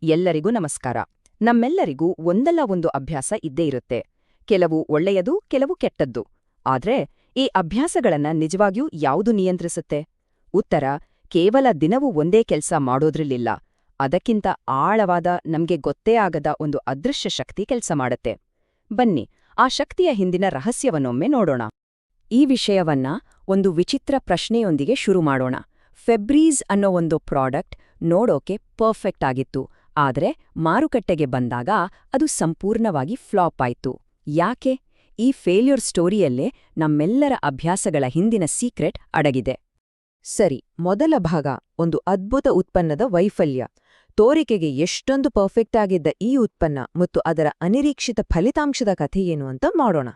ಎಲ್ಲರಿಗೂ ನಮಸ್ಕಾರ. ನಮ್ಮೆಲ್ಲರಿಗೂ ಒಂದಲ್ಲ ಒಂದು ಅಭ್ಯಾಸ ಇದ್ದೇ ಇರುತ್ತೆ. ಕೆಲವು ಒಳ್ಳೆಯದು, ಕೆಲವು ಕೆಟ್ಟದ್ದು. ಆದ್ರೆ ಈ ಅಭ್ಯಾಸಗಳನ್ನ ನಿಜವಾಗಿಯೂ ಯಾವುದು ನಿಯಂತ್ರಿಸುತ್ತೆ? ಉತ್ತರ ಕೇವಲ ದಿನವೂ ಒಂದೇ ಕೆಲ್ಸ ಮಾಡೋದ್ರಲ್ಲಿಲ್ಲ. ಅದಕ್ಕಿಂತ ಆಳವಾದ, ನಮ್ಗೆ ಗೊತ್ತೇ ಆಗದ ಒಂದು ಅದೃಶ್ಯ ಶಕ್ತಿ ಕೆಲ್ಸ ಮಾಡುತ್ತೆ. ಬನ್ನಿ, ಆ ಶಕ್ತಿಯ ಹಿಂದಿನ ರಹಸ್ಯವನ್ನೊಮ್ಮೆ ನೋಡೋಣ. ಈ ವಿಷಯವನ್ನ ಒಂದು ವಿಚಿತ್ರ ಪ್ರಶ್ನೆಯೊಂದಿಗೆ ಶುರು ಮಾಡೋಣ. ಫೆಬ್ರೀಸ್ ಅನ್ನೋ ಒಂದು ಪ್ರಾಡಕ್ಟ್ ನೋಡೋಕೆ ಪರ್ಫೆಕ್ಟ್ ಆಗಿತ್ತು, ಆದ್ರೆ ಮಾರುಕಟ್ಟೆಗೆ ಬಂದಾಗ ಅದು ಸಂಪೂರ್ಣವಾಗಿ ಫ್ಲಾಪ್ ಆಯ್ತು. ಯಾಕೆ? ಈ ಫೇಲ್ಯೂರ್ ಸ್ಟೋರಿಯಲ್ಲೇ ನಮ್ಮೆಲ್ಲರ ಅಭ್ಯಾಸಗಳ ಹಿಂದಿನ ಸೀಕ್ರೆಟ್ ಅಡಗಿದೆ. ಸರಿ, ಮೊದಲ ಭಾಗ ಒಂದು ಅದ್ಭುತ ಉತ್ಪನ್ನದ ವೈಫಲ್ಯ. ತೋರಿಕೆಗೆ ಎಷ್ಟೊಂದು ಪರ್ಫೆಕ್ಟ್ ಆಗಿದ್ದ ಈ ಉತ್ಪನ್ನ ಮತ್ತು ಅದರ ಅನಿರೀಕ್ಷಿತ ಫಲಿತಾಂಶದ ಕಥೆಯೇನು ಅಂತ ಮಾಡೋಣ.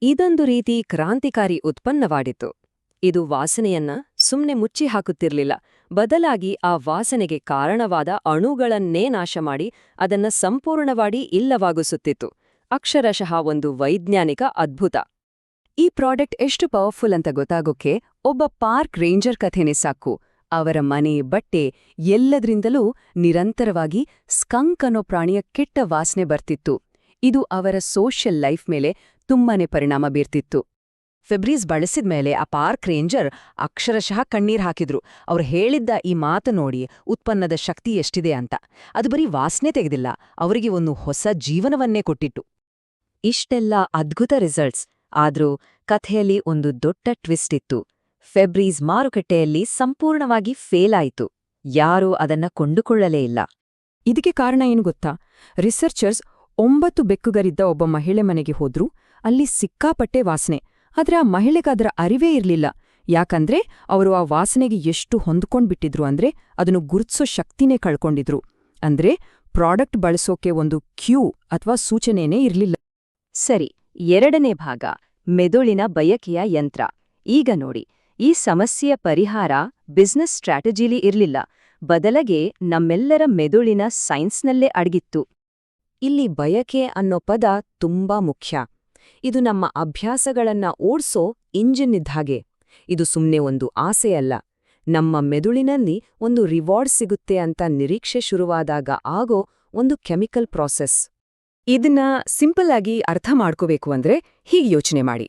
ಇದೊಂದು ರೀತಿ ಕ್ರಾಂತಿಕಾರಿ ಉತ್ಪನ್ನವಾಡಿತು. ಇದು ವಾಸನೆಯನ್ನ ಸುಮ್ನೆ ಮುಚ್ಚಿ ಹಾಕುತ್ತಿರ್ಲಿಲ್ಲ, ಬದಲಾಗಿ ಆ ವಾಸನೆಗೆ ಕಾರಣವಾದ ಅಣುಗಳನ್ನೇ ನಾಶ ಮಾಡಿ ಅದನ್ನ ಸಂಪೂರ್ಣವಾಗಿ ಇಲ್ಲವಾಗಿಸುತ್ತಿತ್ತು. ಅಕ್ಷರಶಃ ಒಂದು ವೈಜ್ಞಾನಿಕ ಅದ್ಭುತ. ಈ ಪ್ರಾಡಕ್ಟ್ ಎಷ್ಟು ಪವರ್ಫುಲ್ ಅಂತ ಗೊತ್ತಾಗೋಕೆ ಒಬ್ಬ ಪಾರ್ಕ್ ರೇಂಜರ್ ಕಥೆನೇ ಸಾಕು. ಅವರ ಮನೆ, ಬಟ್ಟೆ ಎಲ್ಲದ್ರಿಂದಲೂ ನಿರಂತರವಾಗಿ ಸ್ಕಂಕ್ ಅನ್ನೋ ಪ್ರಾಣಿಯ ಕೆಟ್ಟ ವಾಸನೆ ಬರ್ತಿತ್ತು. ಇದು ಅವರ ಸೋಷಿಯಲ್ ಲೈಫ್ ಮೇಲೆ ತುಂಬಾನೇ ಪರಿಣಾಮ ಬೀರ್ತಿತ್ತು. ಫೆಬ್ರೀಸ್ ಬಳಸಿದ್ಮೇಲೆ ಆ ಪಾರ್ಕ್ ರೇಂಜರ್ ಅಕ್ಷರಶಃ ಕಣ್ಣೀರ್ ಹಾಕಿದ್ರು. ಅವ್ರು ಹೇಳಿದ್ದ ಈ ಮಾತು ನೋಡಿ ಉತ್ಪನ್ನದ ಶಕ್ತಿ ಎಷ್ಟಿದೆ ಅಂತ. ಅದು ಬರೀ ವಾಸನೆ ತೆಗೆದಿಲ್ಲ, ಅವರಿಗೆ ಒಂದು ಹೊಸ ಜೀವನವನ್ನೇ ಕೊಟ್ಟಿತ್ತು. ಇಷ್ಟೆಲ್ಲ ಅದ್ಭುತ ರಿಸಲ್ಟ್ಸ್ ಆದ್ರೂ ಕಥೆಯಲ್ಲಿ ಒಂದು ದೊಡ್ಡ ಟ್ವಿಸ್ಟ್ ಇತ್ತು. ಫೆಬ್ರೀಸ್ ಮಾರುಕಟ್ಟೆಯಲ್ಲಿ ಸಂಪೂರ್ಣವಾಗಿ ಫೇಲ್ ಆಯಿತು. ಯಾರೂ ಅದನ್ನ ಕೊಂಡುಕೊಳ್ಳಲೇ ಇಲ್ಲ. ಇದಕ್ಕೆ ಕಾರಣ ಏನು ಗೊತ್ತಾ? ರಿಸರ್ಚರ್ಸ್ 9 ಬೆಕ್ಕುಗರಿದ್ದ ಒಬ್ಬ ಮಹಿಳೆ ಮನೆಗೆ ಹೋದ್ರು. ಅಲ್ಲಿ ಸಿಕ್ಕಾಪಟ್ಟೆ ವಾಸನೆ. ಆದ್ರೆ ಆ ಮಹಿಳೆಗದರ ಅರಿವೇ ಇರ್ಲಿಲ್ಲ. ಯಾಕಂದ್ರೆ ಅವರು ಆ ವಾಸನೆಗೆ ಎಷ್ಟು ಹೊಂದ್ಕೊಂಡ್ಬಿಟ್ಟಿದ್ರು ಅಂದ್ರೆ ಅದನ್ನು ಗುರುತಿಸೋ ಶಕ್ತಿನೇ ಕಳ್ಕೊಂಡಿದ್ರು. ಅಂದ್ರೆ ಪ್ರಾಡಕ್ಟ್ ಬಳಸೋಕೆ ಒಂದು ಕ್ಯೂ ಅಥವಾ ಸೂಚನೆನೇ ಇರ್ಲಿಲ್ಲ. ಸರಿ, ಎರಡನೇ ಭಾಗ, ಮೆದುಳಿನ ಬಯಕೆಯ ಯಂತ್ರ. ಈಗ ನೋಡಿ, ಈ ಸಮಸ್ಯೆಯ ಪರಿಹಾರ ಬಿಸ್ನೆಸ್ ಸ್ಟ್ರಾಟಜಿಲಿ ಇರ್ಲಿಲ್ಲ, ಬದಲಾಗಿ ನಮ್ಮೆಲ್ಲರ ಮೆದುಳಿನ ಸೈನ್ಸ್ನಲ್ಲೇ ಅಡಗಿತ್ತು. ಇಲ್ಲಿ ಬಯಕೆ ಅನ್ನೋ ಪದ ತುಂಬಾ ಮುಖ್ಯ. ಇದು ನಮ್ಮ ಅಭ್ಯಾಸಗಳನ್ನ ಓಡ್ಸೋ ಇಂಜಿನ್ ಇದ್ಹಾಗೆ. ಇದು ಸುಮ್ನೆ ಒಂದು ಆಸೆಯಲ್ಲ. ನಮ್ಮ ಮೆದುಳಿನಲ್ಲಿ ಒಂದು ರಿವಾರ್ಡ್ ಸಿಗುತ್ತೆ ಅಂತ ನಿರೀಕ್ಷೆ ಶುರುವಾದಾಗ ಆಗೋ ಒಂದು ಕೆಮಿಕಲ್ ಪ್ರಾಸೆಸ್. ಇದನ್ನ ಸಿಂಪಲ್ ಆಗಿ ಅರ್ಥ ಮಾಡ್ಕೋಬೇಕು ಅಂದ್ರೆ ಹೀಗೆ ಯೋಚನೆ ಮಾಡಿ.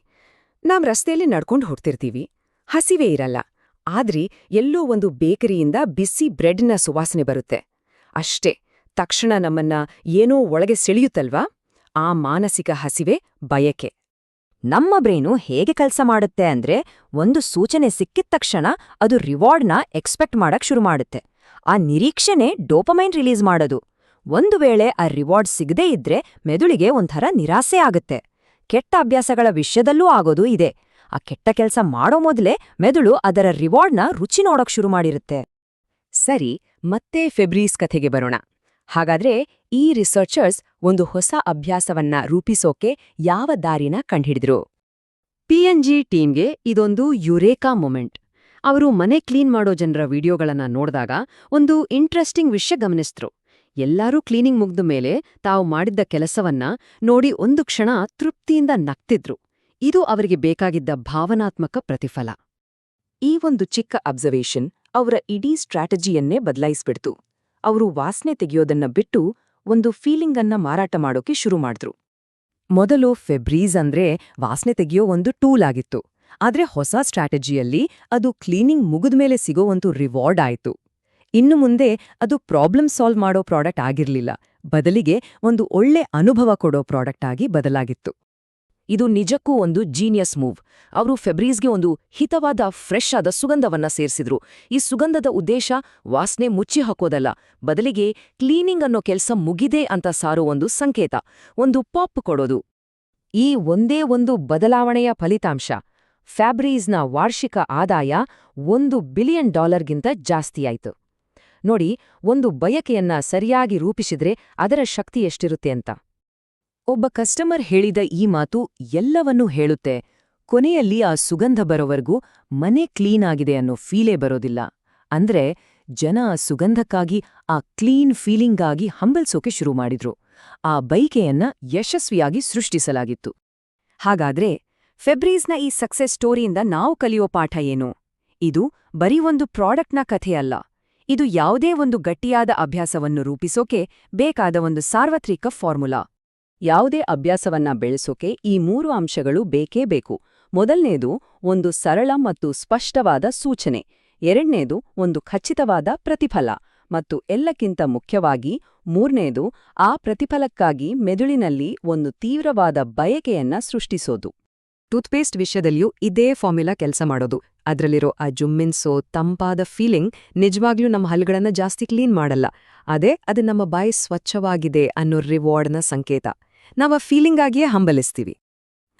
ನಾವ್ ರಸ್ತೆಯಲ್ಲಿ ನಡ್ಕೊಂಡು ಹೋಗ್ತಿರ್ತೀವಿ, ಹಸಿವೇ ಇರಲ್ಲ. ಆದ್ರೆ ಎಲ್ಲೋ ಒಂದು ಬೇಕರಿಯಿಂದ ಬಿಸಿ ಬ್ರೆಡ್ನ ಸುವಾಸನೆ ಬರುತ್ತೆ. ಅಷ್ಟೇ, ತಕ್ಷಣ ನಮ್ಮನ್ನ ಏನೋ ಒಳಗೆ ಸೆಳೆಯುತ್ತಲ್ವಾ? ಆ ಮಾನಸಿಕ ಹಸಿವೆ ಬಯಕೆ. ನಮ್ಮ ಬ್ರೈನು ಹೇಗೆ ಕೆಲಸ ಮಾಡುತ್ತೆ ಅಂದ್ರೆ, ಒಂದು ಸೂಚನೆ ಸಿಕ್ಕಿದ ತಕ್ಷಣ ಅದು ರಿವಾರ್ಡ್ನ ಎಕ್ಸ್ಪೆಕ್ಟ್ ಮಾಡಕ್ ಶುರು ಮಾಡುತ್ತೆ. ಆ ನಿರೀಕ್ಷೆನೇ ಡೋಪಮೈನ್ ರಿಲೀಸ್ ಮಾಡೋದು. ಒಂದು ವೇಳೆ ಆ ರಿವಾರ್ಡ್ ಸಿಗದೇ ಇದ್ರೆ ಮೆದುಳಿಗೆ ಒಂಥರ ನಿರಾಸೆ ಆಗುತ್ತೆ. ಕೆಟ್ಟ ಅಭ್ಯಾಸಗಳ ವಿಷಯದಲ್ಲೂ ಆಗೋದು ಇದೆ. ಆ ಕೆಟ್ಟ ಕೆಲಸ ಮಾಡೋ ಮೊದಲೇ ಮೆದುಳು ಅದರ ರಿವಾರ್ಡ್ನ ರುಚಿ ನೋಡೋಕ್ ಶುರು ಮಾಡಿರುತ್ತೆ. ಸರಿ, ಮತ್ತೆ ಫೆಬ್ರೀಸ್ ಕಥೆಗೆ ಬರೋಣ. ಹಾಗಾದ್ರೆ ಈ ರಿಸರ್ಚರ್ಸ್ ಒಂದು ಹೊಸ ಅಭ್ಯಾಸವನ್ನ ರೂಪಿಸೋಕೆ ಯಾವ ದಾರಿನ ಕಂಡ್ಹಿಡಿದ್ರು? P&G ಟೀಮ್ಗೆ ಇದೊಂದು ಯುರೇಕಾ ಮೊಮೆಂಟ್. ಅವರು ಮನೆ ಕ್ಲೀನ್ ಮಾಡೋ ಜನರ ವಿಡಿಯೋಗಳನ್ನ ನೋಡಿದಾಗ ಒಂದು ಇಂಟ್ರೆಸ್ಟಿಂಗ್ ವಿಷಯ ಗಮನಿಸಿದ್ರು. ಎಲ್ಲರೂ ಕ್ಲೀನಿಂಗ್ ಮುಗ್ದ ಮೇಲೆ ತಾವು ಮಾಡಿದ್ದ ಕೆಲಸವನ್ನ ನೋಡಿ ಒಂದು ಕ್ಷಣ ತೃಪ್ತಿಯಿಂದ ನಗ್ತಿದ್ರು. ಇದು ಅವರಿಗೆ ಬೇಕಾಗಿದ್ದ ಭಾವನಾತ್ಮಕ ಪ್ರತಿಫಲ. ಈ ಒಂದು ಚಿಕ್ಕ ಅಬ್ಸರ್ವೇಷನ್ ಅವರ ಇಡೀ ಸ್ಟ್ರಾಟಜಿಯನ್ನೇ ಬದಲಾಯಿಸ್ಬಿಡ್ತು. ಅವರು ವಾಸನೆ ತೆಗೆಯೋದನ್ನ ಬಿಟ್ಟು ಒಂದು ಫೀಲಿಂಗ್ ಅನ್ನ ಮಾರಾಟ ಮಾಡೋಕೆ ಶುರು ಮಾಡಿದ್ರು. ಮೊದಲು ಫೆಬ್ರೀಸ್ ಅಂದ್ರೆ ವಾಸನೆ ತೆಗೆಯೋ ಒಂದು ಟೂಲ್ ಆಗಿತ್ತು. ಆದ್ರೆ ಹೊಸ ಸ್ಟ್ರಾಟಜಿಯಲ್ಲಿ ಅದು ಕ್ಲೀನಿಂಗ್ ಮುಗಿದ್ಮೇಲೆ ಸಿಗೋ ಒಂದು ರಿವಾರ್ಡ್ ಆಯ್ತು. ಇನ್ನು ಮುಂದೆ ಅದು ಪ್ರಾಬ್ಲಮ್ ಸಾಲ್ವ್ ಮಾಡೋ ಪ್ರಾಡಕ್ಟ್ ಆಗಿರ್ಲಿಲ್ಲ, ಬದಲಿಗೆ ಒಂದು ಒಳ್ಳೆ ಅನುಭವ ಕೊಡೋ ಪ್ರಾಡಕ್ಟ್ ಆಗಿ ಬದಲಾಗಿತ್ತು. ಇದು ನಿಜಕ್ಕೂ ಒಂದು ಜೀನಿಯಸ್ ಮೂವ್. ಅವರು ಫೆಬ್ರೀಸ್ಗೆ ಒಂದು ಹಿತವಾದ ಫ್ರೆಶ್ ಆದ ಸುಗಂಧವನ್ನ ಸೇರಿಸಿದ್ರು. ಈ ಸುಗಂಧದ ಉದ್ದೇಶ ವಾಸನೆ ಮುಚ್ಚಿ ಹಾಕೋದಲ್ಲ, ಬದಲಿಗೆ ಕ್ಲೀನಿಂಗ್ ಅನ್ನೋ ಕೆಲಸ ಮುಗಿದೆ ಅಂತ ಸಾರೋ ಒಂದು ಸಂಕೇತ, ಒಂದು ಪಾಪ್ ಕೊಡೋದು. ಈ ಒಂದೇ ಒಂದು ಬದಲಾವಣೆಯ ಫಲಿತಾಂಶ ಫ್ಯಾಬ್ರೀಸ್ನ ವಾರ್ಷಿಕ ಆದಾಯ $1 ಬಿಲಿಯನ್ ಜಾಸ್ತಿಯಾಯಿತು. ನೋಡಿ, ಒಂದು ಬಯಕೆಯನ್ನ ಸರಿಯಾಗಿ ರೂಪಿಸಿದ್ರೆ ಅದರ ಶಕ್ತಿ ಎಷ್ಟಿರುತ್ತೆ ಅಂತ. ಒಬ್ಬ ಕಸ್ಟಮರ್ ಹೇಳಿದ ಈ ಮಾತು ಎಲ್ಲವನ್ನೂ ಹೇಳುತ್ತೆ. ಕೊನೆಯಲ್ಲಿ ಆ ಸುಗಂಧ ಬರೋವರೆಗೂ ಮನೆ ಕ್ಲೀನ್ ಆಗಿದೆ ಅನ್ನೋ ಫೀಲೇ ಬರೋದಿಲ್ಲ. ಅಂದ್ರೆ ಜನ ಆ ಸುಗಂಧಕ್ಕಾಗಿ, ಆ ಕ್ಲೀನ್ ಫೀಲಿಂಗಾಗಿ ಹಂಬಲ್ಸೋಕೆ ಶುರು ಮಾಡಿದ್ರು. ಆ ಬೈಕೆಯನ್ನ ಯಶಸ್ವಿಯಾಗಿ ಸೃಷ್ಟಿಸಲಾಗಿತ್ತು. ಹಾಗಾದ್ರೆ ಫೆಬ್ರೀಸ್ನ ಈ ಸಕ್ಸೆಸ್ ಸ್ಟೋರಿಯಿಂದ ನಾವು ಕಲಿಯೋ ಪಾಠ ಏನು? ಇದು ಬರೀ ಒಂದು ಪ್ರಾಡಕ್ಟ್ನ ಕಥೆಯಲ್ಲ. ಇದು ಯಾವುದೇ ಒಂದು ಗಟ್ಟಿಯಾದ ಅಭ್ಯಾಸವನ್ನು ರೂಪಿಸೋಕೆ ಬೇಕಾದ ಒಂದು ಸಾರ್ವತ್ರಿಕ ಫಾರ್ಮುಲಾ. ಯಾವುದೇ ಅಭ್ಯಾಸವನ್ನ ಬೆಳೆಸೋಕೆ ಈ 3 ಅಂಶಗಳು ಬೇಕೇ ಬೇಕು. ಮೊದಲನೇದು ಒಂದು ಸರಳ ಮತ್ತು ಸ್ಪಷ್ಟವಾದ ಸೂಚನೆ, ಎರಡನೇದು ಒಂದು ಖಚಿತವಾದ ಪ್ರತಿಫಲ, ಮತ್ತು ಎಲ್ಲಕ್ಕಿಂತ ಮುಖ್ಯವಾಗಿ ಮೂರನೇದು ಆ ಪ್ರತಿಫಲಕ್ಕಾಗಿ ಮೆದುಳಿನಲ್ಲಿ ಒಂದು ತೀವ್ರವಾದ ಬಯಕೆಯನ್ನ ಸೃಷ್ಟಿಸೋದು. ಟೂತ್ಪೇಸ್ಟ್ ವಿಷಯದಲ್ಲಿಯೂ ಇದೇ ಫಾರ್ಮುಲಾ ಕೆಲಸ ಮಾಡೋದು. ಅದರಲ್ಲಿರೋ ಆ ಜುಮ್ಮಿನ್ಸೋ ತಂಪಾದ ಫೀಲಿಂಗ್ ನಿಜವಾಗ್ಲೂ ನಮ್ಮ ಹಲ್ಲುಗಳನ್ನ ಜಾಸ್ತಿ ಕ್ಲೀನ್ ಮಾಡಲ್ಲ. ಅದು ನಮ್ಮ ಬಾಯಿ ಸ್ವಚ್ಛವಾಗಿದೆ ಅನ್ನೋ ರಿವಾರ್ಡ್ನ ಸಂಕೇತ. ನಾವು ಆ ಫೀಲಿಂಗಾಗಿಯೇ ಹಂಬಲಿಸ್ತೀವಿ.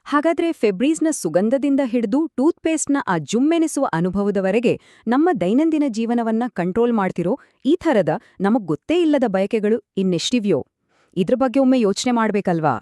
ಹಾಗಾದ್ರೆ ಫೆಬ್ರೀಸ್ನ ಸುಗಂಧದಿಂದ ಹಿಡಿದು ಟೂತ್ಪೇಸ್ಟ್ನ ಆ ಜುಮ್ಮೆನಿಸುವ ಅನುಭವದವರೆಗೆ ನಮ್ಮ ದೈನಂದಿನ ಜೀವನವನ್ನ ಕಂಟ್ರೋಲ್ ಮಾಡ್ತಿರೋ ಈ ಥರದ ನಮಗ್ ಗೊತ್ತೇ ಇಲ್ಲದ ಬಯಕೆಗಳು ಇನ್ನೆಷ್ಟಿವ್ಯೋ? ಇದ್ರ ಬಗ್ಗೆ ಒಮ್ಮೆ ಯೋಚನೆ ಮಾಡ್ಬೇಕಲ್ವಾ?